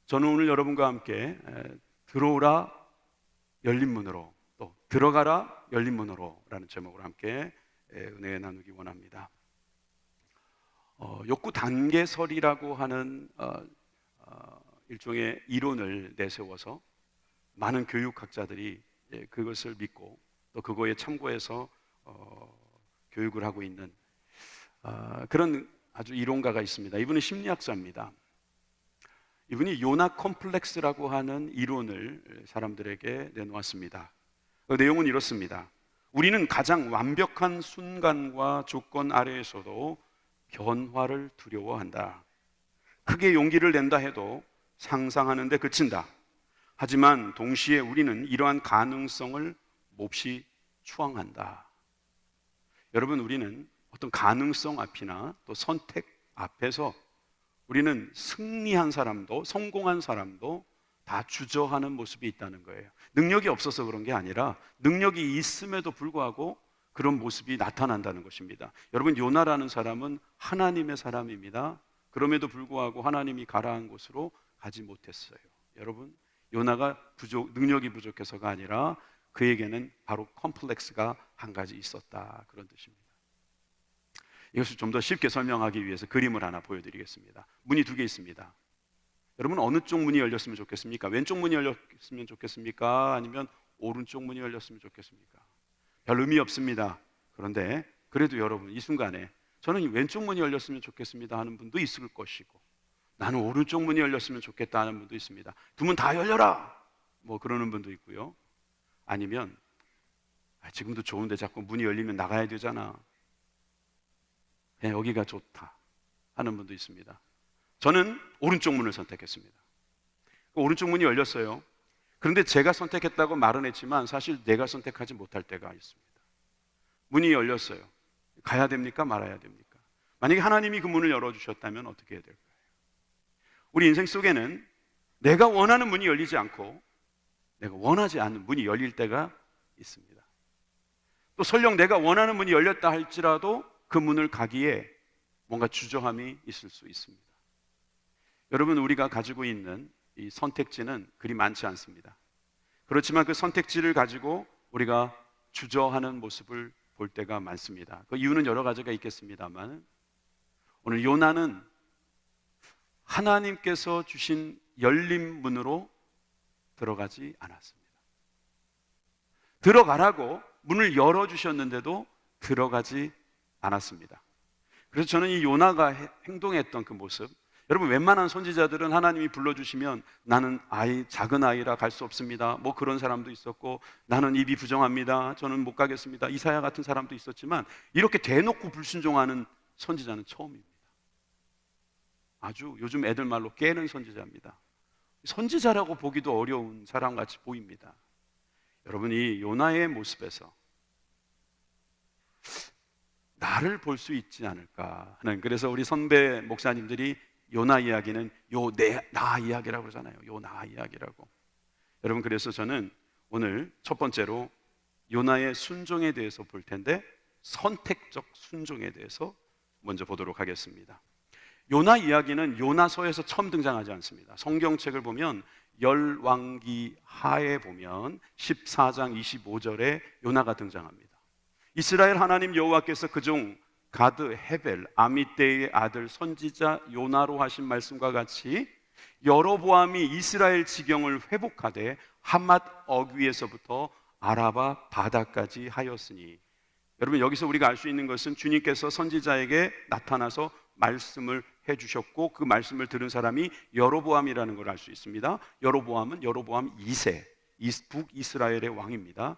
저는 오늘 여러분과 함께 들어오라 열린 문으로, 또 들어가라 열린 문으로 라는 제목으로 함께 은혜 나누기 원합니다. 욕구 단계설이라고 하는 일종의 이론을 내세워서 많은 교육학자들이 그것을 믿고 또 그거에 참고해서 교육을 하고 있는 그런 아주 이론가가 있습니다. 이분은 심리학자입니다. 이분이 요나 컴플렉스라고 하는 이론을 사람들에게 내놓았습니다. 그 내용은 이렇습니다. 우리는 가장 완벽한 순간과 조건 아래에서도 변화를 두려워한다. 크게 용기를 낸다 해도 상상하는 데 그친다. 하지만 동시에 우리는 이러한 가능성을 몹시 추앙한다. 여러분, 우리는 어떤 가능성 앞이나 또 선택 앞에서 우리는 승리한 사람도 성공한 사람도 다 주저하는 모습이 있다는 거예요. 능력이 없어서 그런 게 아니라 능력이 있음에도 불구하고 그런 모습이 나타난다는 것입니다. 여러분, 요나라는 사람은 하나님의 사람입니다. 그럼에도 불구하고 하나님이 가라한 곳으로 가지 못했어요. 여러분, 요나가 능력이 부족해서가 아니라 그에게는 바로 컴플렉스가 한 가지 있었다, 그런 뜻입니다. 이것을 좀 더 쉽게 설명하기 위해서 그림을 하나 보여드리겠습니다. 문이 두 개 있습니다. 여러분, 어느 쪽 문이 열렸으면 좋겠습니까? 왼쪽 문이 열렸으면 좋겠습니까? 아니면 오른쪽 문이 열렸으면 좋겠습니까? 별 의미 없습니다. 그런데 그래도 여러분, 이 순간에 저는 왼쪽 문이 열렸으면 좋겠습니다 하는 분도 있을 것이고, 나는 오른쪽 문이 열렸으면 좋겠다 하는 분도 있습니다. 두 문 다 열려라! 뭐 그러는 분도 있고요. 아니면 지금도 좋은데 자꾸 문이 열리면 나가야 되잖아. 그냥 여기가 좋다 하는 분도 있습니다. 저는 오른쪽 문을 선택했습니다. 오른쪽 문이 열렸어요. 그런데 제가 선택했다고 말은 했지만 사실 내가 선택하지 못할 때가 있습니다. 문이 열렸어요. 가야 됩니까? 말아야 됩니까? 만약에 하나님이 그 문을 열어주셨다면 어떻게 해야 될까요? 우리 인생 속에는 내가 원하는 문이 열리지 않고 내가 원하지 않는 문이 열릴 때가 있습니다. 또 설령 내가 원하는 문이 열렸다 할지라도 그 문을 가기에 뭔가 주저함이 있을 수 있습니다. 여러분, 우리가 가지고 있는 이 선택지는 그리 많지 않습니다. 그렇지만 그 선택지를 가지고 우리가 주저하는 모습을 볼 때가 많습니다. 그 이유는 여러 가지가 있겠습니다만 오늘 요나는 하나님께서 주신 열린 문으로 들어가지 않았습니다. 들어가라고 문을 열어주셨는데도 들어가지 않았습니다. 그래서 저는 이 요나가 행동했던 그 모습, 여러분, 웬만한 선지자들은 하나님이 불러주시면 나는 작은 아이라 갈 수 없습니다, 뭐 그런 사람도 있었고, 나는 입이 부정합니다, 저는 못 가겠습니다, 이사야 같은 사람도 있었지만 이렇게 대놓고 불순종하는 선지자는 처음입니다. 아주 요즘 애들 말로 깨는 선지자입니다. 선지자라고 보기도 어려운 사람같이 보입니다. 여러분, 이 요나의 모습에서 나를 볼 수 있지 않을까 하는, 그래서 우리 선배 목사님들이 요나 이야기는 나 이야기라고 그러잖아요. 나 이야기라고. 여러분, 그래서 저는 오늘 첫 번째로 요나의 순종에 대해서 볼 텐데, 선택적 순종에 대해서 먼저 보도록 하겠습니다. 요나 이야기는 요나서에서 처음 등장하지 않습니다. 성경책을 보면 열왕기 하에 보면 14장 25절에 요나가 등장합니다. 이스라엘 하나님 여호와께서 그종 가드 헤벨 아미떼의 아들 선지자 요나로 하신 말씀과 같이 여로보암이 이스라엘 지경을 회복하되 하맛 어귀에서부터 아라바 바다까지 하였으니, 여러분, 여기서 우리가 알 수 있는 것은 주님께서 선지자에게 나타나서 말씀을 해주셨고 그 말씀을 들은 사람이 여로보암이라는 걸 알 수 있습니다. 여로보암은 여로보암 2세 북이스라엘의 왕입니다.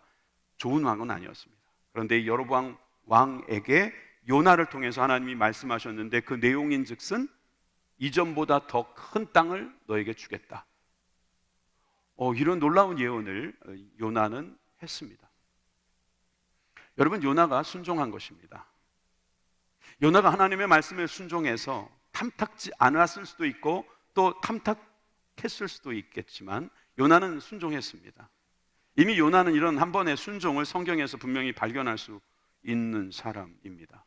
좋은 왕은 아니었습니다. 그런데 여로보암 왕에게 요나를 통해서 하나님이 말씀하셨는데 그 내용인즉슨 이전보다 더 큰 땅을 너에게 주겠다. 이런 놀라운 예언을 요나는 했습니다. 여러분, 요나가 순종한 것입니다. 요나가 하나님의 말씀에 순종해서 탐탁지 않았을 수도 있고 또 탐탁했을 수도 있겠지만 요나는 순종했습니다. 이미 요나는 이런 한 번의 순종을 성경에서 분명히 발견할 수 있는 사람입니다.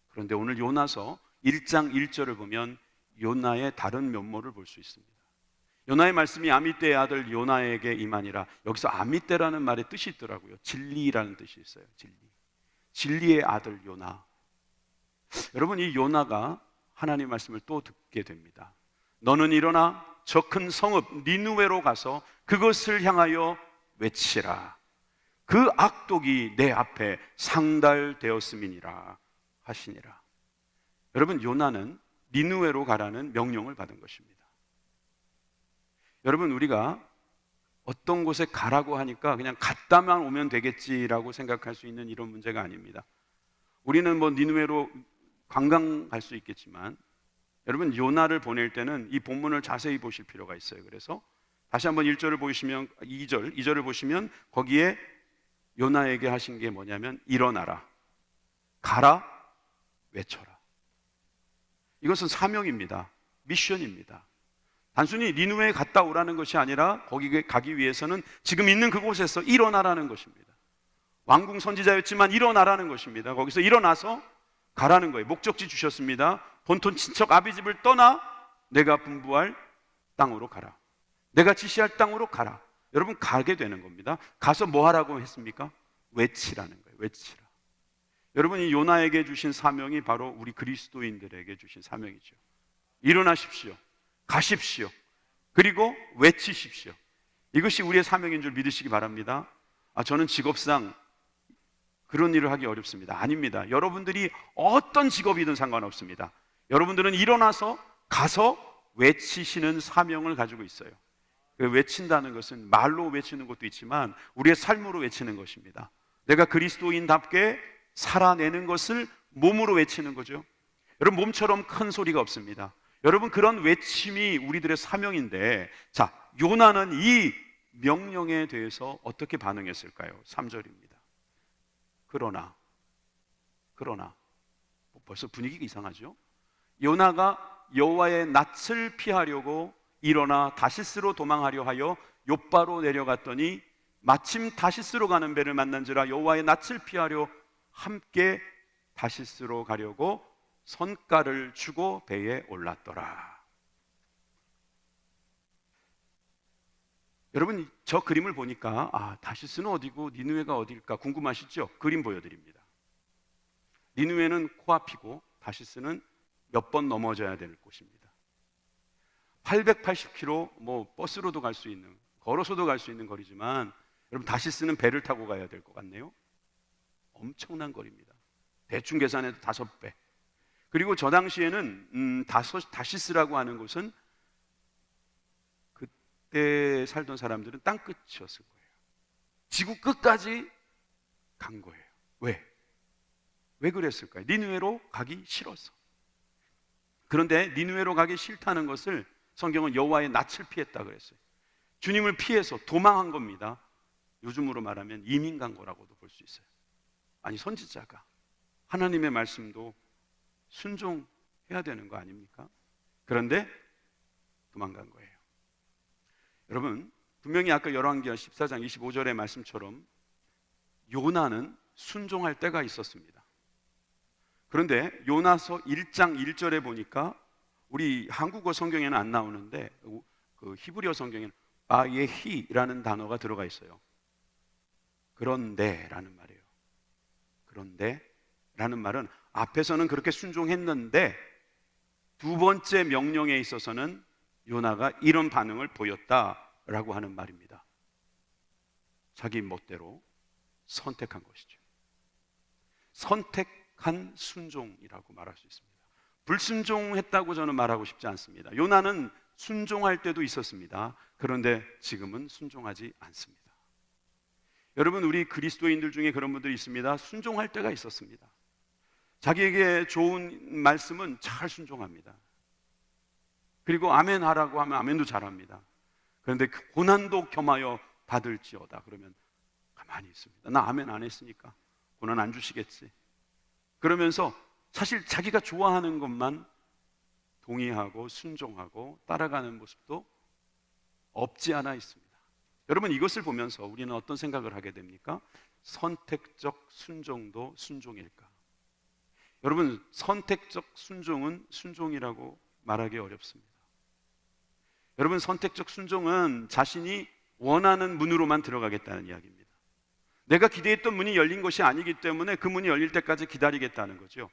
그런데 오늘 요나서 1장 1절을 보면 요나의 다른 면모를 볼 수 있습니다. 요나의 말씀이 아미떼의 아들 요나에게 임하니라. 여기서 아미떼라는 말의 뜻이 있더라고요. 진리라는 뜻이 있어요. 진리의 아들 요나. 여러분, 이 요나가 하나님의 말씀을 또 듣게 됩니다. 너는 일어나 저 큰 성읍 니느웨로 가서 그것을 향하여 외치라. 그 악독이 내 앞에 상달되었음이니라 하시니라. 여러분, 요나는 니느웨로 가라는 명령을 받은 것입니다. 여러분, 우리가 어떤 곳에 가라고 하니까 그냥 갔다만 오면 되겠지라고 생각할 수 있는 이런 문제가 아닙니다. 우리는 뭐 니느웨로 관광 갈 수 있겠지만, 여러분, 요나를 보낼 때는 이 본문을 자세히 보실 필요가 있어요. 그래서 다시 한번 1절을 보시면 2절을 보시면 거기에 요나에게 하신 게 뭐냐면 일어나라, 가라, 외쳐라. 이것은 사명입니다. 미션입니다. 단순히 니느웨에 갔다 오라는 것이 아니라 거기에 가기 위해서는 지금 있는 그곳에서 일어나라는 것입니다. 왕궁 선지자였지만 일어나라는 것입니다. 거기서 일어나서 가라는 거예요. 목적지 주셨습니다. 본토 친척 아비집을 떠나 내가 분부할 땅으로 가라. 내가 지시할 땅으로 가라. 여러분, 가게 되는 겁니다. 가서 뭐 하라고 했습니까? 외치라는 거예요. 외치라. 여러분, 이 요나에게 주신 사명이 바로 우리 그리스도인들에게 주신 사명이죠. 일어나십시오. 가십시오. 그리고 외치십시오. 이것이 우리의 사명인 줄 믿으시기 바랍니다. 저는 직업상 그런 일을 하기 어렵습니다. 아닙니다. 여러분들이 어떤 직업이든 상관없습니다. 여러분들은 일어나서 가서 외치시는 사명을 가지고 있어요. 외친다는 것은 말로 외치는 것도 있지만 우리의 삶으로 외치는 것입니다. 내가 그리스도인답게 살아내는 것을 몸으로 외치는 거죠. 여러분, 몸처럼 큰 소리가 없습니다. 여러분, 그런 외침이 우리들의 사명인데, 자, 요나는 이 명령에 대해서 어떻게 반응했을까요? 3절입니다. 그러나 벌써 분위기가 이상하죠? 요나가 여호와의 낯을 피하려고 일어나 다시스로 도망하려 하여 욥바로 내려갔더니 마침 다시스로 가는 배를 만난지라 여호와의 낯을 피하려 함께 다시스로 가려고 선가를 주고 배에 올랐더라. 여러분, 저 그림을 보니까 다시스는 어디고 니느웨가 어딜까 궁금하시죠? 그림 보여드립니다. 니느웨는 코앞이고 다시스는 몇 번 넘어져야 될 곳입니다. 880km, 뭐 버스로도 갈 수 있는, 걸어서도 갈 수 있는 거리지만 여러분, 다시스는 배를 타고 가야 될 것 같네요. 엄청난 거리입니다. 대충 계산해도 5배. 그리고 저 당시에는 다시스라고 하는 곳은 그때 살던 사람들은 땅끝이었을 거예요. 지구 끝까지 간 거예요. 왜 그랬을까요? 니느웨로 가기 싫어서. 그런데 니느웨로 가기 싫다는 것을 성경은 여호와의 낯을 피했다 그랬어요. 주님을 피해서 도망한 겁니다. 요즘으로 말하면 이민 간 거라고도 볼 수 있어요. 아니, 선지자가 하나님의 말씀도 순종해야 되는 거 아닙니까? 그런데 도망간 거예요. 여러분, 분명히 아까 열왕기하 14장 25절의 말씀처럼 요나는 순종할 때가 있었습니다. 그런데 요나서 1장 1절에 보니까 우리 한국어 성경에는 안 나오는데 그 히브리어 성경에는 바예히라는 단어가 들어가 있어요. 그런데라는 말이에요. 그런데라는 말은 앞에서는 그렇게 순종했는데 두 번째 명령에 있어서는 요나가 이런 반응을 보였다라고 하는 말입니다. 자기 멋대로 선택한 것이죠. 선택한 순종이라고 말할 수 있습니다. 불순종했다고 저는 말하고 싶지 않습니다. 요나는 순종할 때도 있었습니다. 그런데 지금은 순종하지 않습니다. 여러분, 우리 그리스도인들 중에 그런 분들이 있습니다. 순종할 때가 있었습니다. 자기에게 좋은 말씀은 잘 순종합니다. 그리고 아멘 하라고 하면 아멘도 잘합니다. 그런데 고난도 겸하여 받을지어다 그러면 가만히 있습니다. 나 아멘 안 했으니까 고난 안 주시겠지. 그러면서 사실 자기가 좋아하는 것만 동의하고 순종하고 따라가는 모습도 없지 않아 있습니다. 여러분, 이것을 보면서 우리는 어떤 생각을 하게 됩니까? 선택적 순종도 순종일까? 여러분, 선택적 순종은 순종이라고 말하기 어렵습니다. 여러분, 선택적 순종은 자신이 원하는 문으로만 들어가겠다는 이야기입니다. 내가 기대했던 문이 열린 것이 아니기 때문에 그 문이 열릴 때까지 기다리겠다는 거죠.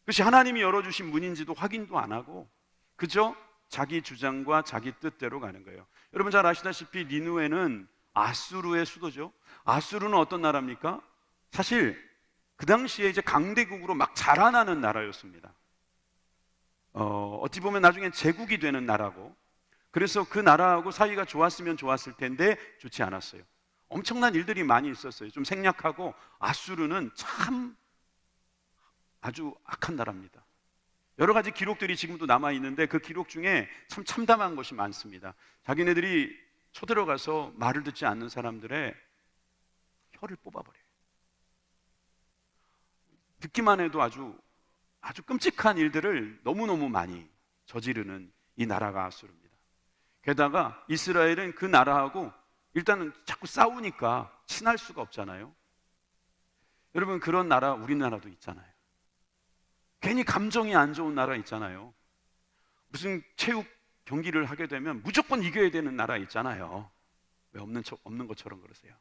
그것이 하나님이 열어주신 문인지도 확인도 안 하고 그저 자기 주장과 자기 뜻대로 가는 거예요. 여러분 잘 아시다시피 니느웨는 아수르의 수도죠. 아수르는 어떤 나라입니까? 사실 그 당시에 이제 강대국으로 막 자라나는 나라였습니다. 어찌 보면 나중에 제국이 되는 나라고, 그래서 그 나라하고 사이가 좋았으면 좋았을 텐데 좋지 않았어요. 엄청난 일들이 많이 있었어요. 좀 생략하고, 아수르는 참 아주 악한 나라입니다. 여러 가지 기록들이 지금도 남아 있는데 그 기록 중에 참 참담한 것이 많습니다. 자기네들이 쳐들어가서 말을 듣지 않는 사람들의 혀를 뽑아버려요. 듣기만 해도 아주 끔찍한 일들을 너무너무 많이 저지르는 이 나라가 아수르입니다. 게다가 이스라엘은 그 나라하고 일단은 자꾸 싸우니까 친할 수가 없잖아요. 여러분, 그런 나라 우리나라도 있잖아요. 괜히 감정이 안 좋은 나라 있잖아요. 무슨 체육 경기를 하게 되면 무조건 이겨야 되는 나라 있잖아요. 왜 없는 것처럼 그러세요?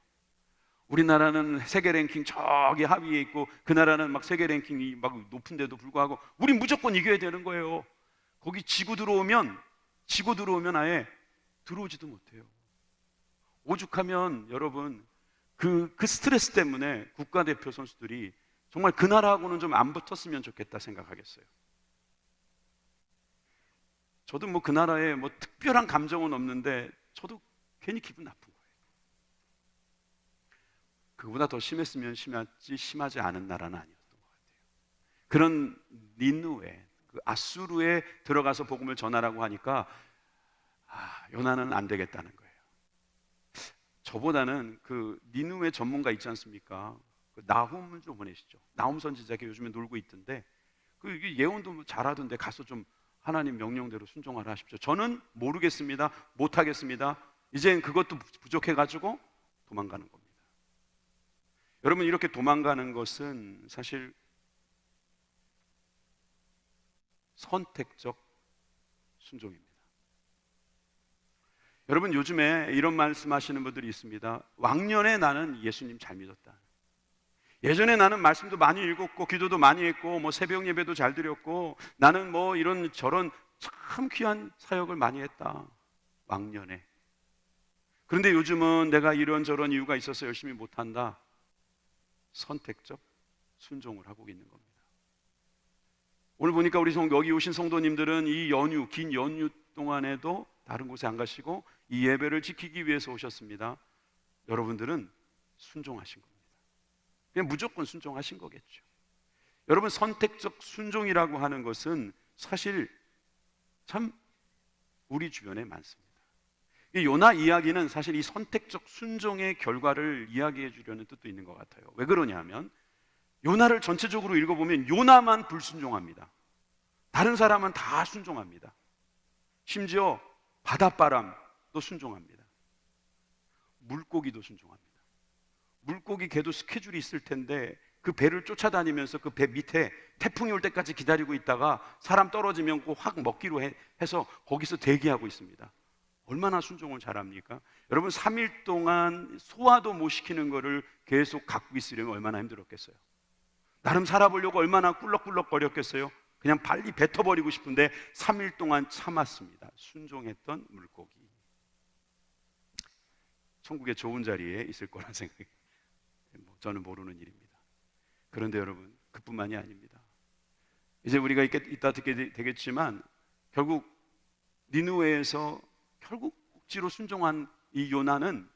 우리나라는 세계 랭킹 저기 하위에 있고 그 나라는 막 세계 랭킹이 막 높은데도 불구하고 우린 무조건 이겨야 되는 거예요. 거기 지고 들어오면 아예 들어오지도 못해요. 오죽하면 여러분 그 스트레스 때문에 국가대표 선수들이 정말 그 나라하고는 좀 안 붙었으면 좋겠다 생각하겠어요. 저도 뭐 그 나라에 뭐 특별한 감정은 없는데 저도 괜히 기분 나쁜 거예요. 그보다 더 심했으면 심했지 심하지 않은 나라는 아니었던 것 같아요. 그런 니느웨, 그 아수르에 들어가서 복음을 전하라고 하니까 요나는 안 되겠다는 거예요. 저보다는 그 니느웨 전문가 있지 않습니까? 그 나훔을 좀 보내시죠. 나훔 선지자가 요즘에 놀고 있던데 그 예언도 잘하던데 가서 좀 하나님 명령대로 순종하라 하십시오. 저는 모르겠습니다. 못하겠습니다. 이젠 그것도 부족해가지고 도망가는 겁니다. 여러분, 이렇게 도망가는 것은 사실 선택적 순종입니다. 여러분, 요즘에 이런 말씀하시는 분들이 있습니다. 왕년에 나는 예수님 잘 믿었다. 예전에 나는 말씀도 많이 읽었고 기도도 많이 했고 뭐 새벽 예배도 잘 드렸고 나는 뭐 이런 저런 참 귀한 사역을 많이 했다. 왕년에. 그런데 요즘은 내가 이런저런 이유가 있어서 열심히 못한다. 선택적 순종을 하고 있는 겁니다. 오늘 보니까 우리 여기 오신 성도님들은 이 긴 연휴 동안에도 다른 곳에 안 가시고 이 예배를 지키기 위해서 오셨습니다. 여러분들은 순종하신 겁니다. 그냥 무조건 순종하신 거겠죠. 여러분, 선택적 순종이라고 하는 것은 사실 참 우리 주변에 많습니다. 이 요나 이야기는 사실 이 선택적 순종의 결과를 이야기해 주려는 뜻도 있는 것 같아요. 왜 그러냐면 요나를 전체적으로 읽어보면 요나만 불순종합니다. 다른 사람은 다 순종합니다. 심지어 바닷바람도 순종합니다. 물고기도 순종합니다. 물고기 개도 스케줄이 있을 텐데 그 배를 쫓아다니면서 그 배 밑에 태풍이 올 때까지 기다리고 있다가 사람 떨어지면 확 먹기로 해서 거기서 대기하고 있습니다. 얼마나 순종을 잘합니까? 여러분, 3일 동안 소화도 못 시키는 거를 계속 갖고 있으려면 얼마나 힘들었겠어요? 나름 살아보려고 얼마나 꿀럭꿀럭거렸겠어요? 그냥 빨리 뱉어버리고 싶은데 3일 동안 참았습니다. 순종했던 물고기. 천국의 좋은 자리에 있을 거란 생각이 저는 모르는 일입니다. 그런데 여러분, 그뿐만이 아닙니다. 이제 우리가 이따 듣게 되겠지만 결국 니느웨에서 결국 꼭지로 순종한 이 요나는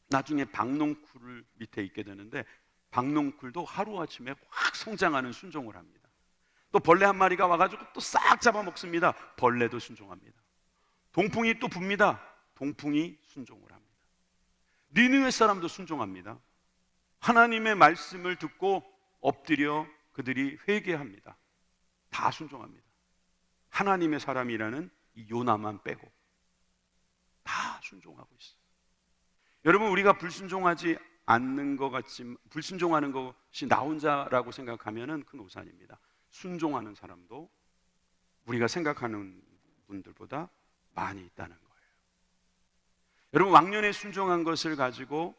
나중에 박농쿨 밑에 있게 되는데 박농쿨도 하루아침에 확 성장하는 순종을 합니다. 또 벌레 한 마리가 와가지고 또 싹 잡아먹습니다. 벌레도 순종합니다. 동풍이 또 붑니다. 동풍이 순종을 합니다. 니느웨 사람도 순종합니다. 하나님의 말씀을 듣고 엎드려 그들이 회개합니다. 다 순종합니다. 하나님의 사람이라는 이 요나만 빼고 다 순종하고 있어요. 여러분, 우리가 불순종하지 않는 것 같지만 불순종하는 것이 나 혼자라고 생각하면은 큰 오산입니다. 순종하는 사람도 우리가 생각하는 분들보다 많이 있다는 거예요. 여러분, 왕년에 순종한 것을 가지고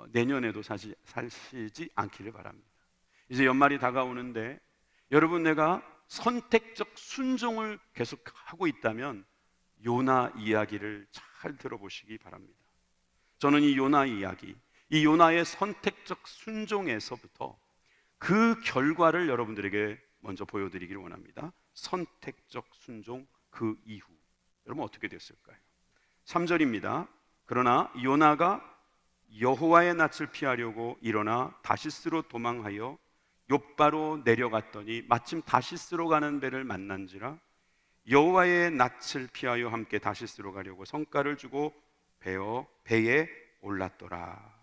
내년에도 사시지 않기를 바랍니다. 이제 연말이 다가오는데 여러분, 내가 선택적 순종을 계속하고 있다면 요나 이야기를 잘 들어보시기 바랍니다. 저는 이 요나 이야기, 이 요나의 선택적 순종에서부터 그 결과를 여러분들에게 먼저 보여드리기를 원합니다. 선택적 순종 그 이후 여러분 어떻게 됐을까요? 3절입니다. 그러나 요나가 여호와의 낯을 피하려고 일어나 다시스로 도망하여 욥바로 내려갔더니 마침 다시스로 가는 배를 만난지라 여호와의 낯을 피하여 함께 다시스로 가려고 성과를 주고 배에 올랐더라.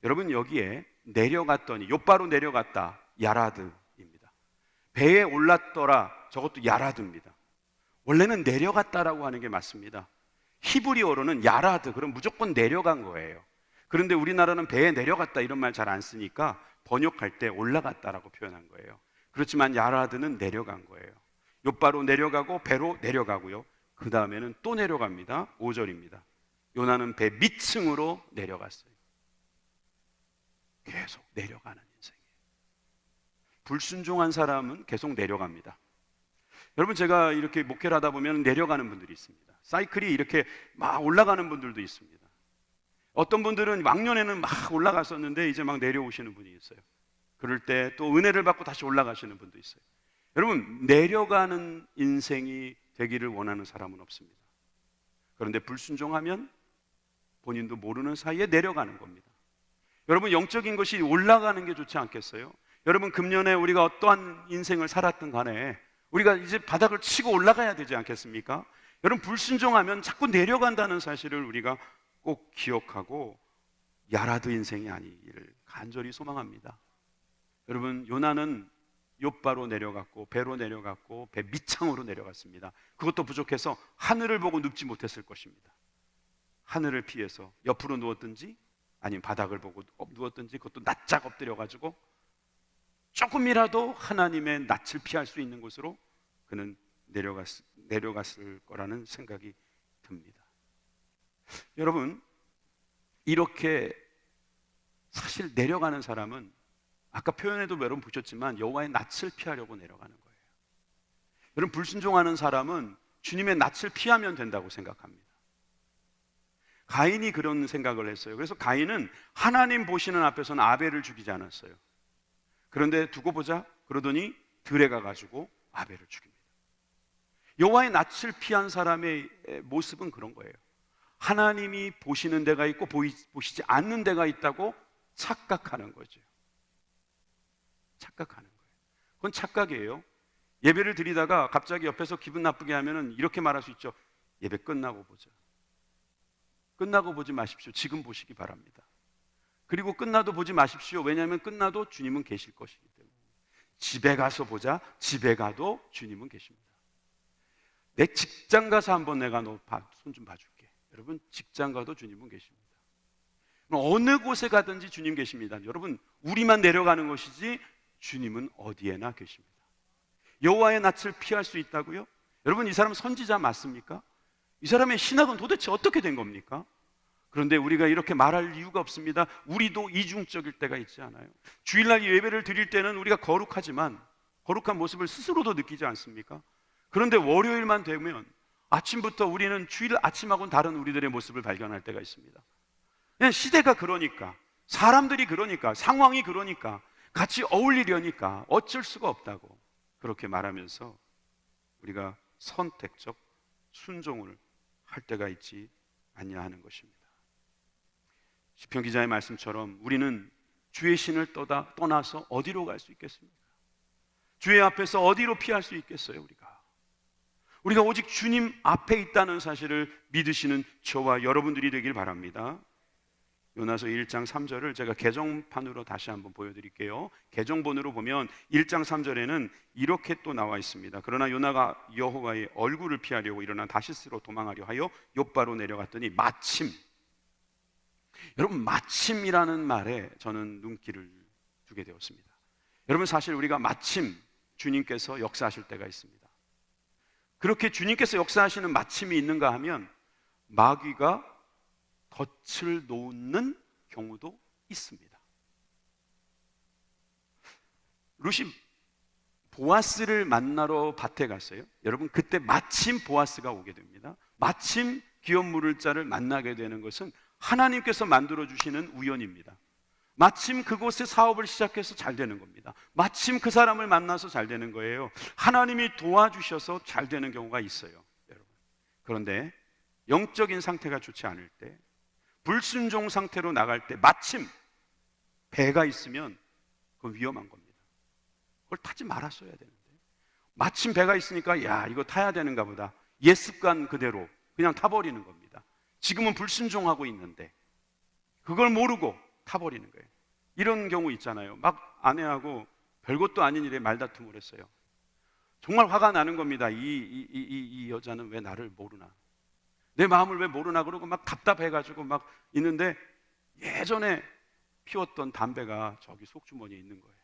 여러분, 여기에 내려갔더니, 욥바로 내려갔다, 야라드입니다. 배에 올랐더라, 저것도 야라드입니다. 원래는 내려갔다라고 하는 게 맞습니다. 히브리어로는 야라드, 그럼 무조건 내려간 거예요. 그런데 우리나라는 배에 내려갔다 이런 말 잘 안 쓰니까 번역할 때 올라갔다라고 표현한 거예요. 그렇지만 야라드는 내려간 거예요. 욥바로 내려가고 배로 내려가고요. 그 다음에는 또 내려갑니다. 5절입니다. 요나는 배 밑층으로 내려갔어요. 계속 내려가는 인생이에요. 불순종한 사람은 계속 내려갑니다. 여러분, 제가 이렇게 목회를 하다 보면 내려가는 분들이 있습니다. 사이클이 이렇게 막 올라가는 분들도 있습니다. 어떤 분들은 왕년에는 막 올라갔었는데 이제 막 내려오시는 분이 있어요. 그럴 때 또 은혜를 받고 다시 올라가시는 분도 있어요. 여러분, 내려가는 인생이 되기를 원하는 사람은 없습니다. 그런데 불순종하면 본인도 모르는 사이에 내려가는 겁니다. 여러분, 영적인 것이 올라가는 게 좋지 않겠어요? 여러분, 금년에 우리가 어떠한 인생을 살았든 간에 우리가 이제 바닥을 치고 올라가야 되지 않겠습니까? 여러분, 불순종하면 자꾸 내려간다는 사실을 우리가 꼭 기억하고 야라드 인생이 아니기를 간절히 소망합니다. 여러분, 요나는 욥바로 내려갔고 배로 내려갔고 배 밑창으로 내려갔습니다. 그것도 부족해서 하늘을 보고 눕지 못했을 것입니다. 하늘을 피해서 옆으로 누웠든지 아니면 바닥을 보고 누웠든지, 그것도 낯짝 엎드려가지고 조금이라도 하나님의 낯을 피할 수 있는 곳으로 그는 내려갔을 거라는 생각이 듭니다. 여러분, 이렇게 사실 내려가는 사람은 아까 표현에도 여러분 보셨지만 여호와의 낯을 피하려고 내려가는 거예요. 여러분, 불순종하는 사람은 주님의 낯을 피하면 된다고 생각합니다. 가인이 그런 생각을 했어요. 그래서 가인은 하나님 보시는 앞에서는 아벨을 죽이지 않았어요. 그런데 두고 보자 그러더니 들에 가가지고 아벨을 죽입니다. 여호와의 낯을 피한 사람의 모습은 그런 거예요. 하나님이 보시는 데가 있고 보시지 않는 데가 있다고 착각하는 거죠. 착각하는 거예요. 그건 착각이에요. 예배를 드리다가 갑자기 옆에서 기분 나쁘게 하면은 이렇게 말할 수 있죠. 예배 끝나고 보자. 끝나고 보지 마십시오. 지금 보시기 바랍니다. 그리고 끝나도 보지 마십시오. 왜냐하면 끝나도 주님은 계실 것이기 때문에. 집에 가서 보자. 집에 가도 주님은 계십니다. 내 직장 가서 한번 내가 너 손 좀 봐줄게. 여러분, 직장 가도 주님은 계십니다. 어느 곳에 가든지 주님 계십니다. 여러분, 우리만 내려가는 것이지 주님은 어디에나 계십니다. 여호와의 낯을 피할 수 있다고요? 여러분, 이 사람 선지자 맞습니까? 이 사람의 신학은 도대체 어떻게 된 겁니까? 그런데 우리가 이렇게 말할 이유가 없습니다. 우리도 이중적일 때가 있지 않아요? 주일날 예배를 드릴 때는 우리가 거룩하지만 거룩한 모습을 스스로도 느끼지 않습니까? 그런데 월요일만 되면 아침부터 우리는 주일 아침하고는 다른 우리들의 모습을 발견할 때가 있습니다. 그냥 시대가 그러니까, 사람들이 그러니까, 상황이 그러니까, 같이 어울리려니까 어쩔 수가 없다고 그렇게 말하면서 우리가 선택적 순종을 할 때가 있지 않냐 하는 것입니다. 시편 기자의 말씀처럼 우리는 주의 신을 떠나서 어디로 갈 수 있겠습니까? 주의 앞에서 어디로 피할 수 있겠어요? 우리가 오직 주님 앞에 있다는 사실을 믿으시는 저와 여러분들이 되길 바랍니다. 요나서 1장 3절을 제가 개정판으로 다시 한번 보여드릴게요. 개정본으로 보면 1장 3절에는 이렇게 또 나와 있습니다. 그러나 요나가 여호와의 얼굴을 피하려고 일어나 다시스로 도망하려 하여 욥바로 내려갔더니 마침, 여러분, 마침이라는 말에 저는 눈길을 두게 되었습니다. 여러분, 사실 우리가 마침 주님께서 역사하실 때가 있습니다. 그렇게 주님께서 역사하시는 마침이 있는가 하면 마귀가 덫을 놓는 경우도 있습니다. 룻이 보아스를 만나러 밭에 갔어요. 여러분, 그때 마침 보아스가 오게 됩니다. 마침 기업 물을 자를 만나게 되는 것은 하나님께서 만들어 주시는 우연입니다. 마침 그곳에 사업을 시작해서 잘 되는 겁니다. 마침 그 사람을 만나서 잘 되는 거예요. 하나님이 도와주셔서 잘 되는 경우가 있어요, 여러분. 그런데 영적인 상태가 좋지 않을 때, 불순종 상태로 나갈 때 마침 배가 있으면 그건 위험한 겁니다. 그걸 타지 말았어야 되는데, 마침 배가 있으니까 야, 이거 타야 되는가 보다, 옛 습관 그대로 그냥 타버리는 겁니다. 지금은 불순종하고 있는데 그걸 모르고 타버리는 거예요. 이런 경우 있잖아요. 막 아내하고 별것도 아닌 일에 말다툼을 했어요. 정말 화가 나는 겁니다. 이 여자는 왜 나를 모르나, 내 마음을 왜 모르나, 그러고 막 답답해가지고 막 있는데 예전에 피웠던 담배가 저기 속주머니에 있는 거예요.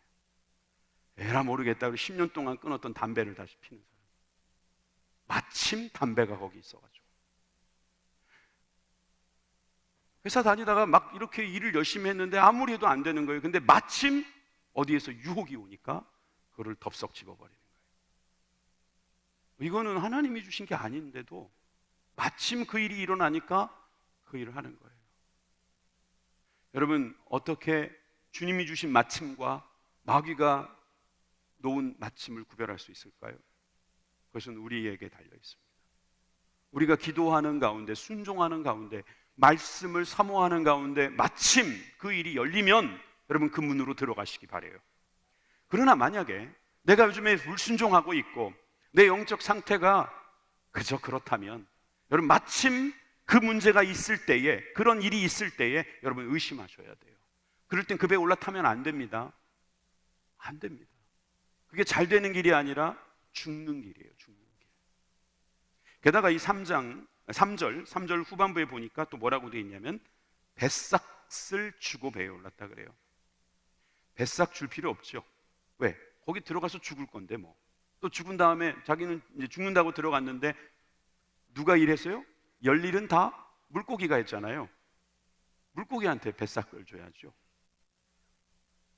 에라 모르겠다, 10년 동안 끊었던 담배를 다시 피는 사람. 마침 담배가 거기 있어가지고 회사 다니다가 막 이렇게 일을 열심히 했는데 아무리 해도 안 되는 거예요. 근데 마침 어디에서 유혹이 오니까 그거를 덥석 집어버리는 거예요. 이거는 하나님이 주신 게 아닌데도 마침 그 일이 일어나니까 그 일을 하는 거예요. 여러분, 어떻게 주님이 주신 마침과 마귀가 놓은 마침을 구별할 수 있을까요? 그것은 우리에게 달려 있습니다. 우리가 기도하는 가운데, 순종하는 가운데, 말씀을 사모하는 가운데 마침 그 일이 열리면 여러분 그 문으로 들어가시기 바라요. 그러나 만약에 내가 요즘에 불순종하고 있고 내 영적 상태가 그저 그렇다면, 여러분 마침 그 문제가 있을 때에, 그런 일이 있을 때에 여러분 의심하셔야 돼요. 그럴 땐 그 배에 올라타면 안 됩니다. 안 됩니다. 그게 잘 되는 길이 아니라 죽는 길이에요. 죽는 길. 게다가 이 3절 후반부에 보니까 또 뭐라고 되어 있냐면 뱃삭을 주고 배에 올랐다 그래요. 뱃삭 줄 필요 없죠. 왜? 거기 들어가서 죽을 건데 뭐. 또 죽은 다음에 자기는 이제 죽는다고 들어갔는데 누가 일했어요? 열일은 다 물고기가 했잖아요. 물고기한테 뱃삭을 줘야죠.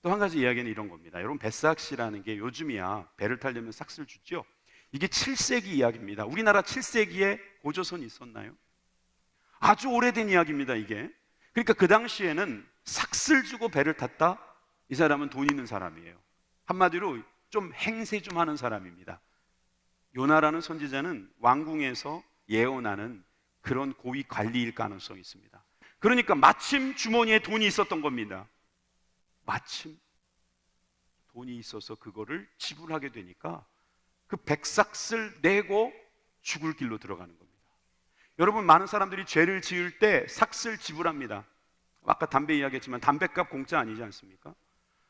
또 한 가지 이야기는 이런 겁니다. 여러분, 뱃삭이라는 게 요즘이야 배를 타려면 삭스를 주죠. 이게 7세기 이야기입니다. 우리나라 7세기에 고조선이 있었나요? 아주 오래된 이야기입니다, 이게. 그러니까 그 당시에는 삭스를 주고 배를 탔다? 이 사람은 돈 있는 사람이에요. 한마디로 좀 행세 좀 하는 사람입니다. 요나라는 선지자는 왕궁에서 예언하는 그런 고위 관리일 가능성이 있습니다. 그러니까 마침 주머니에 돈이 있었던 겁니다. 마침 돈이 있어서 그거를 지불하게 되니까 그 백삭을 내고 죽을 길로 들어가는 겁니다. 여러분, 많은 사람들이 죄를 지을 때 삭을 지불합니다. 아까 담배 이야기했지만 담배값 공짜 아니지 않습니까?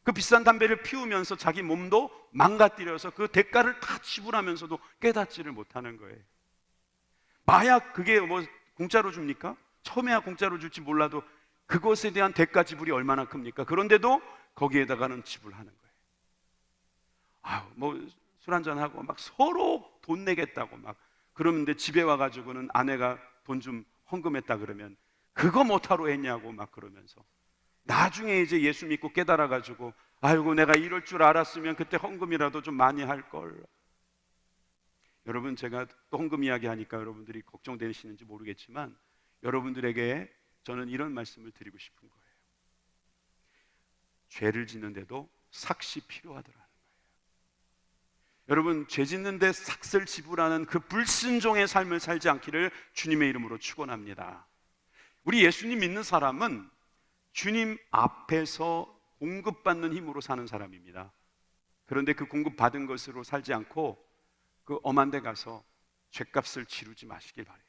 그 비싼 담배를 피우면서 자기 몸도 망가뜨려서 그 대가를 다 지불하면서도 깨닫지를 못하는 거예요. 마약, 그게 뭐 공짜로 줍니까? 처음에야 공짜로 줄지 몰라도 그것에 대한 대가 지불이 얼마나 큽니까? 그런데도 거기에다가는 지불하는 거예요. 뭐 술 한잔하고 막 서로 돈 내겠다고 막 그러는데 집에 와가지고는 아내가 돈 좀 헌금했다 그러면 그거 못하러 했냐고 막 그러면서, 나중에 이제 예수 믿고 깨달아가지고 아이고 내가 이럴 줄 알았으면 그때 헌금이라도 좀 많이 할걸. 여러분, 제가 또 헌금 이야기 하니까 여러분들이 걱정되시는지 모르겠지만 여러분들에게 저는 이런 말씀을 드리고 싶은 거예요. 죄를 짓는데도 삭시 필요하더라는 거예요. 여러분, 죄 짓는데 삭을 지불하는 그 불순종의 삶을 살지 않기를 주님의 이름으로 축원합니다. 우리 예수님 믿는 사람은 주님 앞에서 공급받는 힘으로 사는 사람입니다. 그런데 그 공급받은 것으로 살지 않고 그 엄한 데 가서 죄값을 치르지 마시길 바라요.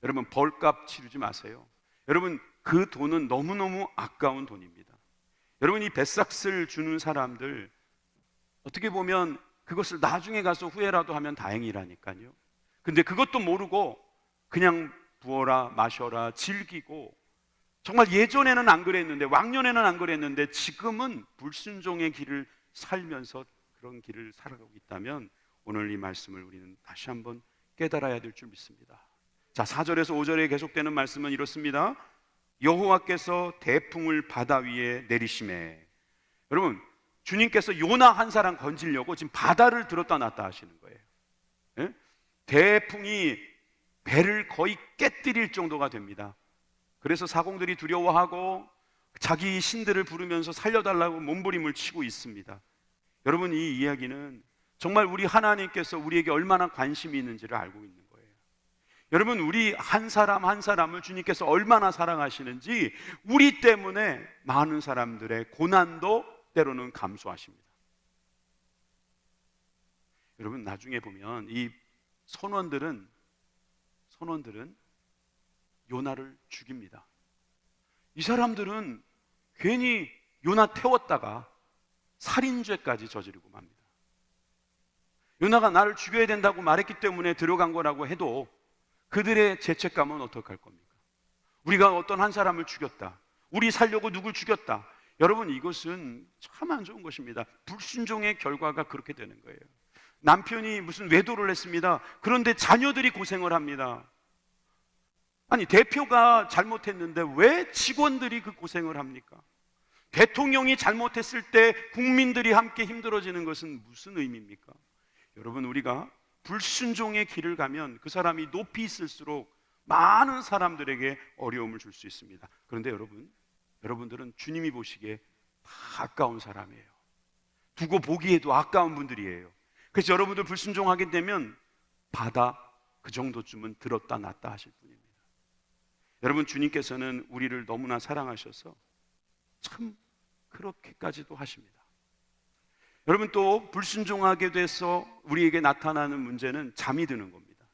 여러분, 벌값 치르지 마세요. 여러분, 그 돈은 너무너무 아까운 돈입니다. 여러분, 이 뱃삭을 주는 사람들 어떻게 보면 그것을 나중에 가서 후회라도 하면 다행이라니까요. 근데 그것도 모르고 그냥 부어라 마셔라 즐기고, 정말 예전에는 안 그랬는데, 왕년에는 안 그랬는데 지금은 불순종의 길을 살면서 그런 길을 살아가고 있다면 오늘 이 말씀을 우리는 다시 한번 깨달아야 될 줄 믿습니다. 자, 4절에서 5절에 계속되는 말씀은 이렇습니다. 여호와께서 대풍을 바다 위에 내리심에. 여러분, 주님께서 요나 한 사람 건지려고 지금 바다를 들었다 놨다 하시는 거예요. 예? 대풍이 배를 거의 깨뜨릴 정도가 됩니다. 그래서 사공들이 두려워하고 자기 신들을 부르면서 살려달라고 몸부림을 치고 있습니다. 여러분, 이 이야기는 정말 우리 하나님께서 우리에게 얼마나 관심이 있는지를 알고 있는 거예요. 여러분, 우리 한 사람 한 사람을 주님께서 얼마나 사랑하시는지 우리 때문에 많은 사람들의 고난도 때로는 감수하십니다. 여러분, 나중에 보면 이 선원들은 요나를 죽입니다. 이 사람들은 괜히 요나 태웠다가 살인죄까지 저지르고 맙니다. 요나가 나를 죽여야 된다고 말했기 때문에 들어간 거라고 해도 그들의 죄책감은 어떡할 겁니까? 우리가 어떤 한 사람을 죽였다, 우리 살려고 누굴 죽였다. 여러분, 이것은 참 안 좋은 것입니다. 불순종의 결과가 그렇게 되는 거예요. 남편이 무슨 외도를 했습니다. 그런데 자녀들이 고생을 합니다. 아니, 대표가 잘못했는데 왜 직원들이 그 고생을 합니까? 대통령이 잘못했을 때 국민들이 함께 힘들어지는 것은 무슨 의미입니까? 여러분, 우리가 불순종의 길을 가면 그 사람이 높이 있을수록 많은 사람들에게 어려움을 줄 수 있습니다. 그런데 여러분들은 주님이 보시기에 다 아까운 사람이에요. 두고 보기에도 아까운 분들이에요. 그래서 여러분들 불순종하게 되면 바다 그 정도쯤은 들었다 놨다 하실 분입니다. 여러분, 주님께서는 우리를 너무나 사랑하셔서 참 그렇게까지도 하십니다. 여러분, 또 불순종하게 돼서 우리에게 나타나는 문제는 잠이 드는 겁니다.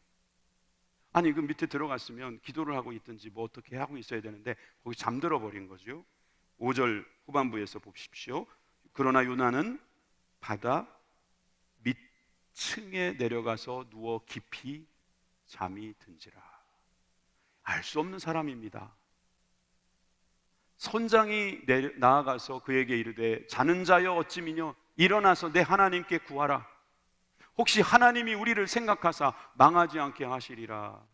아니, 그 밑에 들어갔으면 기도를 하고 있든지 뭐 어떻게 하고 있어야 되는데 거기 잠들어 버린 거죠. 5절 후반부에서 보십시오. 그러나 요나는 바다 밑층에 내려가서 누워 깊이 잠이 든지라. 알 수 없는 사람입니다. 선장이 나아가서 그에게 이르되 자는 자여 어찌미뇨 일어나서 내 하나님께 구하라. 혹시 하나님이 우리를 생각하사 망하지 않게 하시리라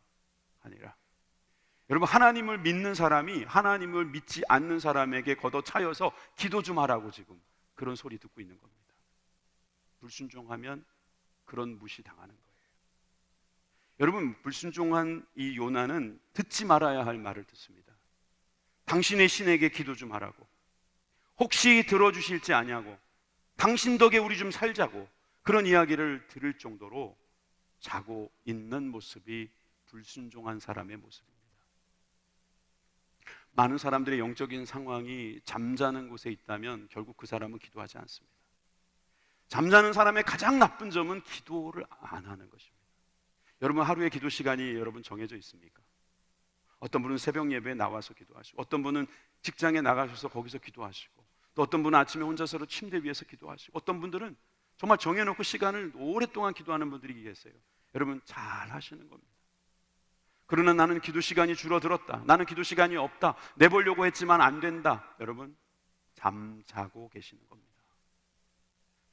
하니라. 여러분, 하나님을 믿는 사람이 하나님을 믿지 않는 사람에게 걷어차여서 기도 좀 하라고 지금 그런 소리 듣고 있는 겁니다. 불순종하면 그런 무시당하는 거예요. 여러분, 불순종한 이 요나는 듣지 말아야 할 말을 듣습니다. 당신의 신에게 기도 좀 하라고, 혹시 들어주실지 아냐고, 당신 덕에 우리 좀 살자고, 그런 이야기를 들을 정도로 자고 있는 모습이 불순종한 사람의 모습입니다. 많은 사람들의 영적인 상황이 잠자는 곳에 있다면 결국 그 사람은 기도하지 않습니다. 잠자는 사람의 가장 나쁜 점은 기도를 안 하는 것입니다. 여러분, 하루에 기도 시간이 여러분 정해져 있습니까? 어떤 분은 새벽 예배에 나와서 기도하시고, 어떤 분은 직장에 나가셔서 거기서 기도하시고, 또 어떤 분은 아침에 혼자서 침대 위에서 기도하시고, 어떤 분들은 정말 정해놓고 시간을 오랫동안 기도하는 분들이 계세요. 여러분, 잘 하시는 겁니다. 그러나 나는 기도 시간이 줄어들었다, 나는 기도 시간이 없다, 내보려고 했지만 안 된다. 여러분, 잠자고 계시는 겁니다.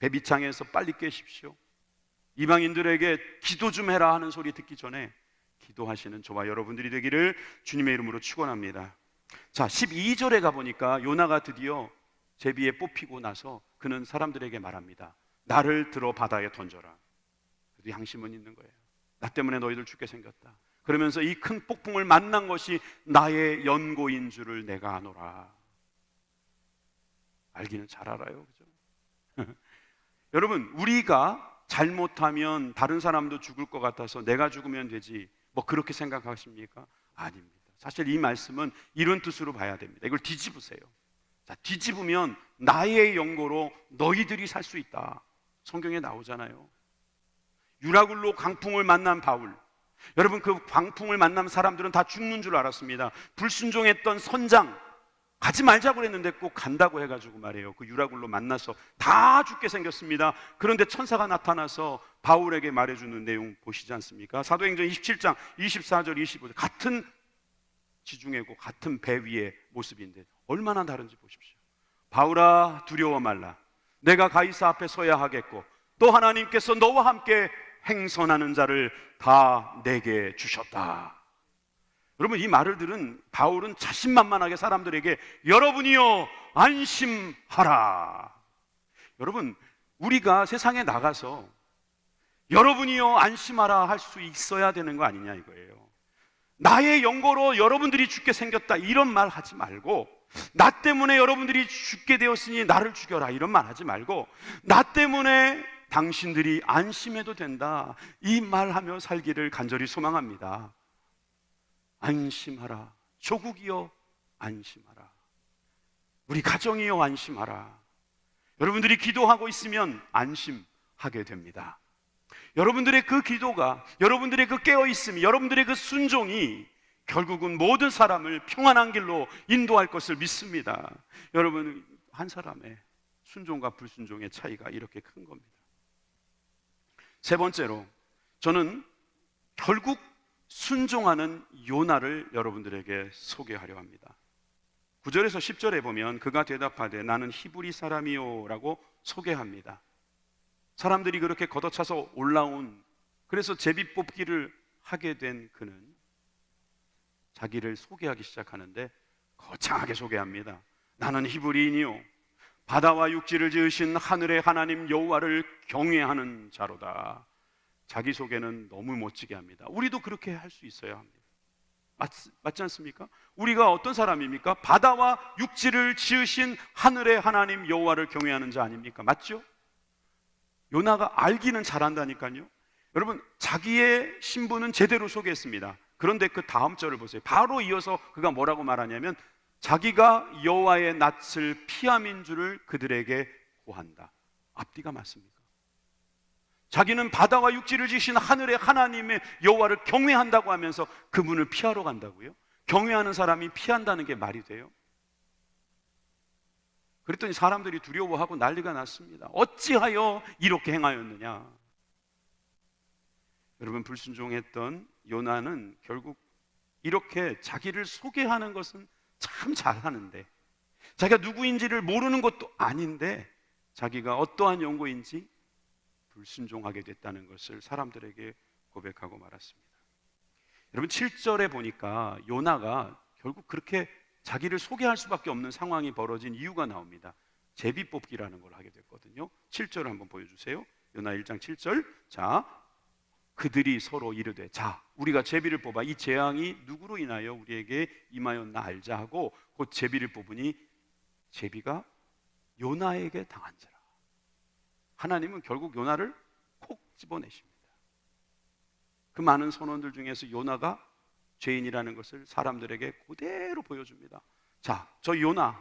배 밑창에서 빨리 깨십시오. 이방인들에게 기도 좀 해라 하는 소리 듣기 전에 기도하시는 저와 여러분들이 되기를 주님의 이름으로 축원합니다. 자, 12절에 가보니까 요나가 드디어 제비에 뽑히고 나서 그는 사람들에게 말합니다. 나를 들어 바다에 던져라. 그래도 양심은 있는 거예요. 나 때문에 너희들 죽게 생겼다. 그러면서 이 큰 폭풍을 만난 것이 나의 연고인 줄을 내가 아노라. 알기는 잘 알아요, 그죠? 여러분, 우리가 잘못하면 다른 사람도 죽을 것 같아서 내가 죽으면 되지, 뭐 그렇게 생각하십니까? 아닙니다. 사실 이 말씀은 이런 뜻으로 봐야 됩니다. 이걸 뒤집으세요. 자, 뒤집으면 나의 연고로 너희들이 살 수 있다. 성경에 나오잖아요. 유라굴로 강풍을 만난 바울, 여러분, 그 광풍을 만난 사람들은 다 죽는 줄 알았습니다. 불순종했던 선장, 가지 말자고 그랬는데 꼭 간다고 해가지고 말이에요, 그 유라굴로 만나서 다 죽게 생겼습니다. 그런데 천사가 나타나서 바울에게 말해주는 내용 보시지 않습니까? 사도행전 27장 24절 25절 같은 지중해고 같은 배 위의 모습인데 얼마나 다른지 보십시오. 바울아, 두려워 말라. 내가 가이사 앞에 서야 하겠고 또 하나님께서 너와 함께 행선하는 자를 다 내게 주셨다. 여러분, 이 말을 들은 바울은 자신만만하게 사람들에게 여러분이여 안심하라. 여러분, 우리가 세상에 나가서 여러분이여 안심하라 할 수 있어야 되는 거 아니냐 이거예요. 나의 연고로 여러분들이 죽게 생겼다 이런 말 하지 말고, 나 때문에 여러분들이 죽게 되었으니 나를 죽여라 이런 말 하지 말고, 나 때문에 당신들이 안심해도 된다 이 말하며 살기를 간절히 소망합니다. 안심하라. 조국이여 안심하라. 우리 가정이여 안심하라. 여러분들이 기도하고 있으면 안심하게 됩니다. 여러분들의 그 기도가, 여러분들의 그 깨어있음이, 여러분들의 그 순종이 결국은 모든 사람을 평안한 길로 인도할 것을 믿습니다. 여러분, 한 사람의 순종과 불순종의 차이가 이렇게 큰 겁니다. 세 번째로, 저는 결국 순종하는 요나를 여러분들에게 소개하려 합니다. 9절에서 10절에 보면 그가 대답하되 나는 히브리 사람이요 라고 소개합니다. 사람들이 그렇게 걷어차서 올라온, 그래서 제비 뽑기를 하게 된 그는 자기를 소개하기 시작하는데 거창하게 소개합니다. 나는 히브리인이요 바다와 육지를 지으신 하늘의 하나님 여호와를 경외하는 자로다. 자기소개는 너무 멋지게 합니다. 우리도 그렇게 할 수 있어야 합니다. 맞지 않습니까? 우리가 어떤 사람입니까? 바다와 육지를 지으신 하늘의 하나님 여호와를 경외하는 자 아닙니까? 맞죠? 요나가 알기는 잘한다니까요. 여러분, 자기의 신분은 제대로 소개했습니다. 그런데 그 다음 절을 보세요. 바로 이어서 그가 뭐라고 말하냐면 자기가 여호와의 낯을 피함인 줄을 그들에게 고한다. 앞뒤가 맞습니까? 자기는 바다와 육지를 지으신 하늘의 하나님의 여호와를 경외한다고 하면서 그분을 피하러 간다고요? 경외하는 사람이 피한다는 게 말이 돼요? 그랬더니 사람들이 두려워하고 난리가 났습니다. 어찌하여 이렇게 행하였느냐? 여러분, 불순종했던 요나는 결국 이렇게 자기를 소개하는 것은 참 잘하는데, 자기가 누구인지를 모르는 것도 아닌데 자기가 어떠한 연고인지 불순종하게 됐다는 것을 사람들에게 고백하고 말았습니다. 여러분, 7절에 보니까 요나가 결국 그렇게 자기를 소개할 수밖에 없는 상황이 벌어진 이유가 나옵니다. 제비뽑기라는 걸 하게 됐거든요. 7절을 한번 보여주세요. 요나 1장 7절. 자, 그들이 서로 이르되 자, 우리가 제비를 뽑아 이 재앙이 누구로 인하여 우리에게 임하였나 알자 하고 곧 제비를 뽑으니 제비가 요나에게 당한지라. 하나님은 결국 요나를 콕 집어내십니다. 그 많은 선원들 중에서 요나가 죄인이라는 것을 사람들에게 그대로 보여줍니다. 자, 저 요나의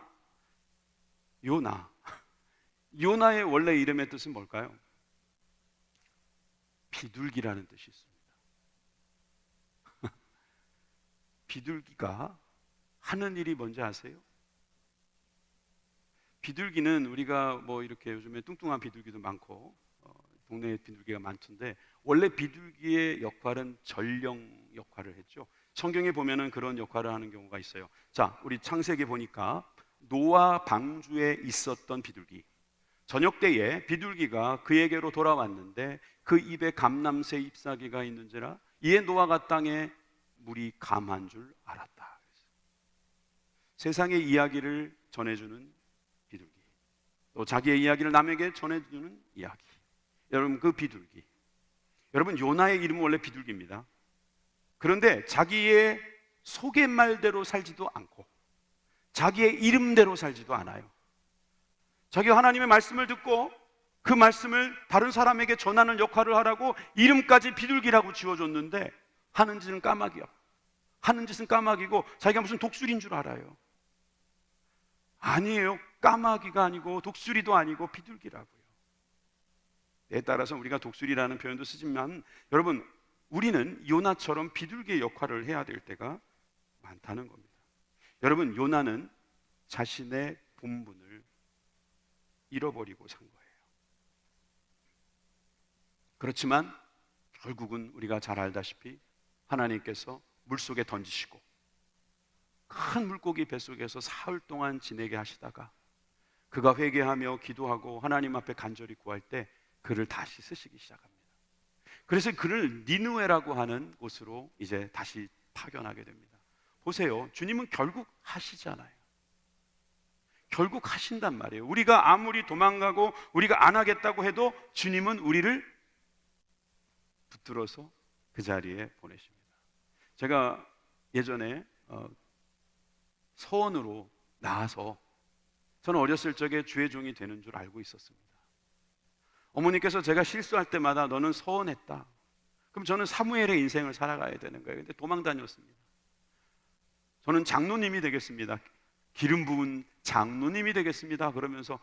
원래 이름의 뜻은 뭘까요? 비둘기라는 뜻이 있습니다. 비둘기가 하는 일이 뭔지 아세요? 비둘기는 우리가 뭐 이렇게 요즘에 뚱뚱한 비둘기도 많고 동네에 비둘기가 많던데 원래 비둘기의 역할은 전령 역할을 했죠. 성경에 보면은 그런 역할을 하는 경우가 있어요. 자, 우리 창세기 보니까 노아 방주에 있었던 비둘기, 저녁 때에 비둘기가 그에게로 돌아왔는데 그 입에 감람새 잎사귀가 있는지라 이에 노아가 땅에 물이 감한 줄 알았다. 세상의 이야기를 전해주는 비둘기, 또 자기의 이야기를 남에게 전해주는 이야기. 여러분, 그 비둘기, 여러분, 요나의 이름은 원래 비둘기입니다. 그런데 자기의 소개말대로 살지도 않고 자기의 이름대로 살지도 않아요. 자기가 하나님의 말씀을 듣고 그 말씀을 다른 사람에게 전하는 역할을 하라고 이름까지 비둘기라고 지어줬는데 하는 짓은 까마귀야. 하는 짓은 까마귀고 자기가 무슨 독수리인 줄 알아요. 아니에요. 까마귀가 아니고 독수리도 아니고 비둘기라고요. 때에 따라서 우리가 독수리라는 표현도 쓰지만 여러분, 우리는 요나처럼 비둘기의 역할을 해야 될 때가 많다는 겁니다. 여러분, 요나는 자신의 본분을 잃어버리고 산 거예요. 그렇지만 결국은 우리가 잘 알다시피 하나님께서 물속에 던지시고 큰 물고기 뱃속에서 사흘 동안 지내게 하시다가 그가 회개하며 기도하고 하나님 앞에 간절히 구할 때 그를 다시 쓰시기 시작합니다. 그래서 그를 니느웨라고 하는 곳으로 이제 다시 파견하게 됩니다. 보세요. 주님은 결국 하시잖아요. 결국 하신단 말이에요. 우리가 아무리 도망가고 우리가 안 하겠다고 해도 주님은 우리를 붙들어서 그 자리에 보내십니다. 제가 예전에 서원으로 나와서 저는 어렸을 적에 주의 종이 되는 줄 알고 있었습니다. 어머니께서 제가 실수할 때마다 너는 서원했다. 그럼 저는 사무엘의 인생을 살아가야 되는 거예요. 근데 도망 다녔습니다. 저는 장로님이 되겠습니다. 기름 부은 장로님이 되겠습니다. 그러면서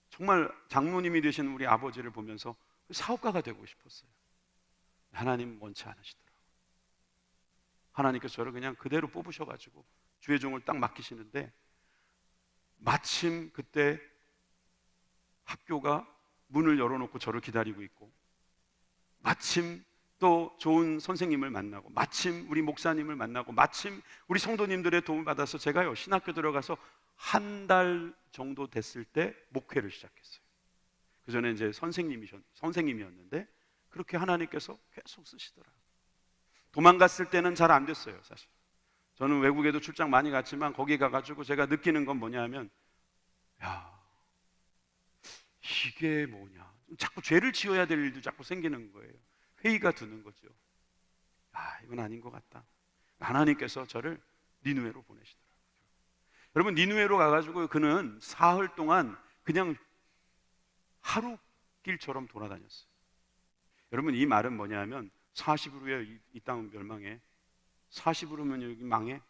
정말 장로님이 되신 우리 아버지를 보면서 사업가가 되고 싶었어요. 하나님 원치 않으시더라고요. 하나님께서 저를 그냥 그대로 뽑으셔가지고 주의 종을 딱 맡기시는데, 마침 그때 학교가 문을 열어놓고 저를 기다리고 있고, 마침 또 좋은 선생님을 만나고, 마침 우리 목사님을 만나고, 마침 우리 성도님들의 도움을 받아서 제가요 신학교 들어가서 한 달 정도 됐을 때 목회를 시작했어요. 그 전에 이제 선생님이었는데 그렇게 하나님께서 계속 쓰시더라고요. 도망갔을 때는 잘 안 됐어요. 사실 저는 외국에도 출장 많이 갔지만 거기 가가지고 제가 느끼는 건 뭐냐면, 야, 이게 뭐냐, 자꾸 죄를 지어야 될 일도 자꾸 생기는 거예요. 회의가 드는 거죠. 아, 이건 아닌 것 같다. 하나님께서 저를 니느웨로 보내시더라고요. 여러분, 니느웨로 가가지고 그는 사흘 동안 그냥 하루 길처럼 돌아다녔어요. 여러분, 이 말은 뭐냐면 40일 후에 이 땅은 멸망해. 40일 후면 여기 망해.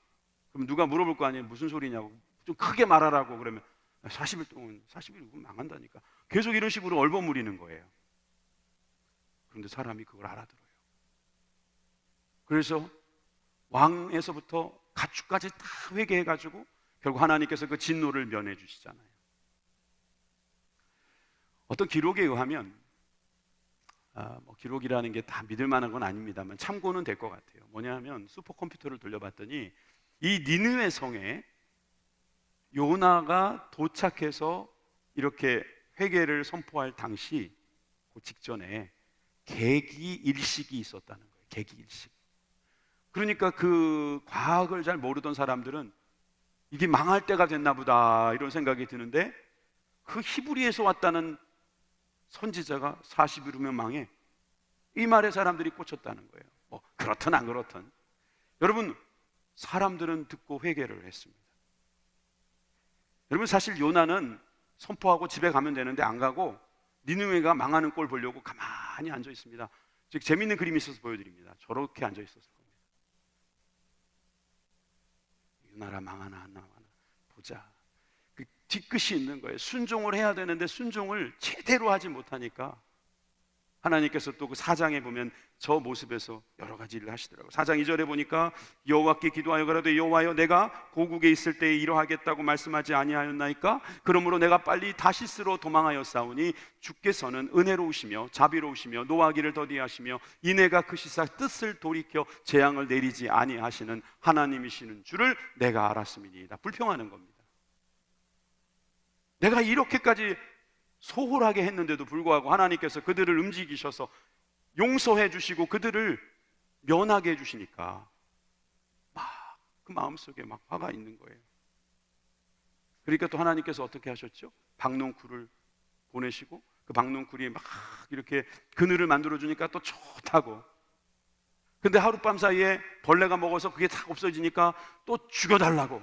그럼 누가 물어볼 거 아니에요. 무슨 소리냐고. 좀 크게 말하라고. 그러면 40일 동안, 40일 후면 망한다니까. 계속 이런 식으로 얼버무리는 거예요. 그런데 사람이 그걸 알아들어요. 그래서 왕에서부터 가축까지 다 회개해가지고 결국 하나님께서 그 진노를 면해 주시잖아요. 어떤 기록에 의하면, 기록이라는 게 다 믿을 만한 건 아닙니다만 참고는 될 것 같아요. 뭐냐면 슈퍼컴퓨터를 돌려봤더니 이 니느웨 성에 요나가 도착해서 이렇게 회개를 선포할 당시 그 직전에 계기일식이 있었다는 거예요. 계기일식. 그러니까 그 과학을 잘 모르던 사람들은 이게 망할 때가 됐나 보다 이런 생각이 드는데, 그 히브리에서 왔다는 선지자가 40일 후면 망해, 이 말에 사람들이 꽂혔다는 거예요. 뭐 그렇든 안 그렇든 여러분, 사람들은 듣고 회개를 했습니다. 여러분, 사실 요나는 선포하고 집에 가면 되는데 안 가고 니느웨가 망하는 꼴 보려고 가만히 앉아 있습니다. 즉 재미있는 그림이 있어서 보여드립니다. 저렇게 앉아 있었을 겁니다. 이 나라 망하나 안 망하나 보자. 그 뒤끝이 있는 거예요. 순종을 해야 되는데 순종을 제대로 하지 못하니까 하나님께서 또 그 4장에 보면 저 모습에서 여러 가지 일을 하시더라고요. 4장 2절에 보니까 여호와께 기도하여 가라되 여호와여, 내가 고국에 있을 때에 이러하겠다고 말씀하지 아니하였나이까? 그러므로 내가 빨리 다시스로 도망하였사오니 주께서는 은혜로우시며 자비로우시며 노하기를 더디하시며 이내가 크시사 뜻을 돌이켜 재앙을 내리지 아니하시는 하나님이시는 줄을 내가 알았음이니이다. 불평하는 겁니다. 내가 이렇게까지 소홀하게 했는데도 불구하고 하나님께서 그들을 움직이셔서 용서해 주시고 그들을 면하게 해 주시니까 막 그 마음속에 막 화가 있는 거예요. 그러니까 또 하나님께서 어떻게 하셨죠? 박농쿨을 보내시고 그 박농쿨이 막 이렇게 그늘을 만들어 주니까 또 좋다고. 근데 하룻밤 사이에 벌레가 먹어서 그게 다 없어지니까 또 죽여달라고.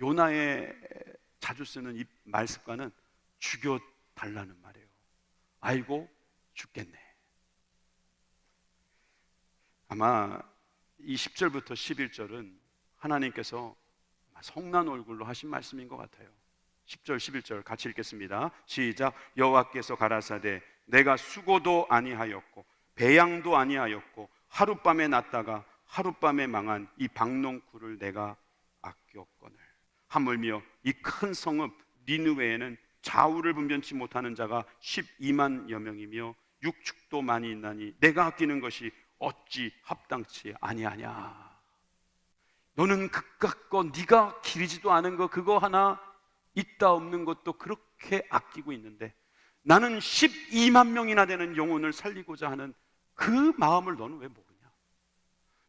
요나의 자주 쓰는 이 말습과는 죽여달라는 말이에요. 아이고 죽겠네. 아마 이 10절부터 11절은 하나님께서 성난 얼굴로 하신 말씀인 것 같아요. 10절 11절 같이 읽겠습니다. 시작. 여호와께서 가라사대 내가 수고도 아니하였고 배양도 아니하였고 하룻밤에 났다가 하룻밤에 망한 이 박농쿨을 내가 아꼈거늘. 하물며 이 큰 성읍 니느웨에는 좌우를 분변치 못하는 자가 12만여 명이며 육축도 많이 있나니 내가 아끼는 것이 어찌 합당치 아니하냐. 너는 그깟 거, 네가 기르지도 않은 거 그거 하나 있다 없는 것도 그렇게 아끼고 있는데 나는 12만 명이나 되는 영혼을 살리고자 하는 그 마음을 너는 왜 모르냐?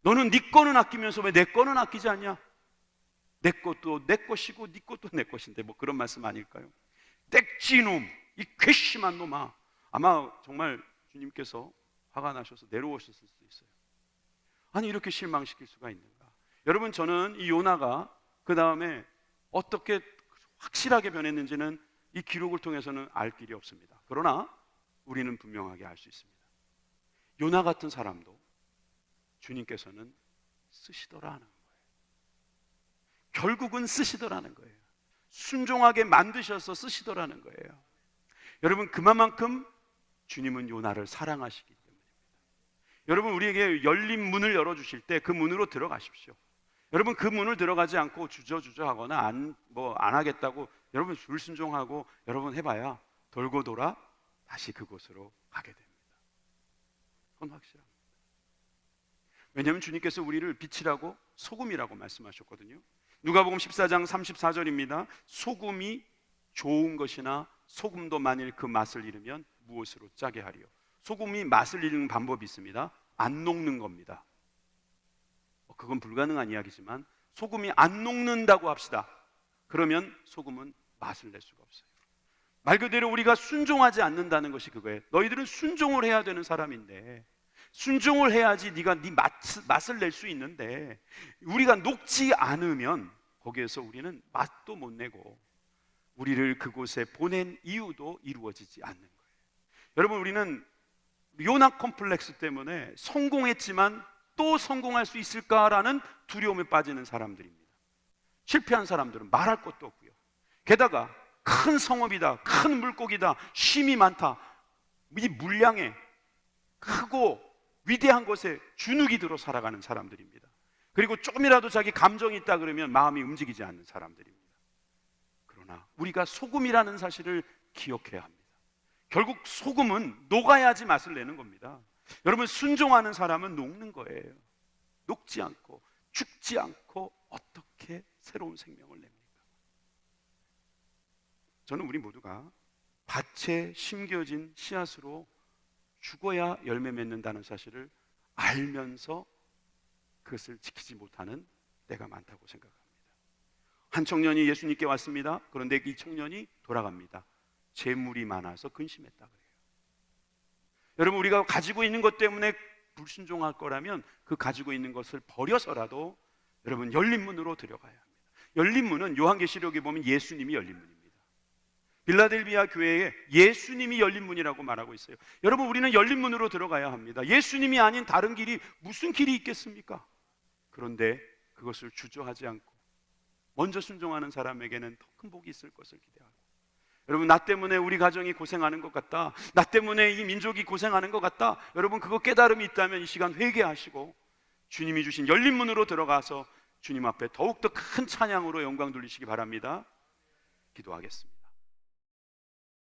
너는 네 거는 아끼면서 왜 내 거는 아끼지 않냐? 내 것도 내 것이고 네 것도 내 것인데, 뭐 그런 말씀 아닐까요? 땡찌놈, 이 괘씸한 놈아. 아마 정말 주님께서 화가 나셔서 내려오셨을 수도 있어요. 아니, 이렇게 실망시킬 수가 있는가? 여러분, 저는 이 요나가 그 다음에 어떻게 확실하게 변했는지는 이 기록을 통해서는 알 길이 없습니다. 그러나 우리는 분명하게 알 수 있습니다. 요나 같은 사람도 주님께서는 쓰시더라 하는 거예요. 결국은 쓰시더라는 거예요. 순종하게 만드셔서 쓰시더라는 거예요. 여러분, 그만큼 주님은 요나를 사랑하시기 때문입니다. 여러분, 우리에게 열린 문을 열어주실 때 그 문으로 들어가십시오. 여러분, 그 문을 들어가지 않고 주저주저 하거나 안 하겠다고 여러분 불순종하고 여러분 해봐야 돌고 돌아 다시 그곳으로 가게 됩니다. 그건 확실합니다. 왜냐하면 주님께서 우리를 빛이라고 소금이라고 말씀하셨거든요. 누가복음 14장 34절입니다. 소금이 좋은 것이나 소금도 만일 그 맛을 잃으면 무엇으로 짜게 하리요? 소금이 맛을 잃는 방법이 있습니다. 안 녹는 겁니다. 그건 불가능한 이야기지만 소금이 안 녹는다고 합시다. 그러면 소금은 맛을 낼 수가 없어요. 말 그대로 우리가 순종하지 않는다는 것이 그거예요. 너희들은 순종을 해야 되는 사람인데, 순종을 해야지 네가 네 맛을 낼 수 있는데, 우리가 녹지 않으면 거기에서 우리는 맛도 못 내고 우리를 그곳에 보낸 이유도 이루어지지 않는 거예요. 여러분, 우리는 요나 컴플렉스 때문에 성공했지만 또 성공할 수 있을까라는 두려움에 빠지는 사람들입니다. 실패한 사람들은 말할 것도 없고요. 게다가 큰 성읍이다, 큰 물고기다, 쉼이 많다, 이 물량에 크고 위대한 것에 주눅이 들어 살아가는 사람들입니다. 그리고 조금이라도 자기 감정이 있다 그러면 마음이 움직이지 않는 사람들입니다. 그러나 우리가 소금이라는 사실을 기억해야 합니다. 결국 소금은 녹아야지 맛을 내는 겁니다. 여러분, 순종하는 사람은 녹는 거예요. 녹지 않고 죽지 않고 어떻게 새로운 생명을 냅니까? 저는 우리 모두가 밭에 심겨진 씨앗으로 죽어야 열매 맺는다는 사실을 알면서 그것을 지키지 못하는 때가 많다고 생각합니다. 한 청년이 예수님께 왔습니다. 그런데 이 청년이 돌아갑니다. 재물이 많아서 근심했다 그래요. 여러분, 우리가 가지고 있는 것 때문에 불순종할 거라면 그 가지고 있는 것을 버려서라도 여러분 열린 문으로 들어가야 합니다. 열린 문은 요한계시록에 보면 예수님이 열린 문입니다. 빌라델비아 교회에 예수님이 열린 문이라고 말하고 있어요. 여러분, 우리는 열린 문으로 들어가야 합니다. 예수님이 아닌 다른 길이 무슨 길이 있겠습니까? 그런데 그것을 주저하지 않고 먼저 순종하는 사람에게는 더 큰 복이 있을 것을 기대하고, 여러분, 나 때문에 우리 가정이 고생하는 것 같다, 나 때문에 이 민족이 고생하는 것 같다, 여러분 그거 깨달음이 있다면 이 시간 회개하시고 주님이 주신 열린 문으로 들어가서 주님 앞에 더욱더 큰 찬양으로 영광 돌리시기 바랍니다. 기도하겠습니다.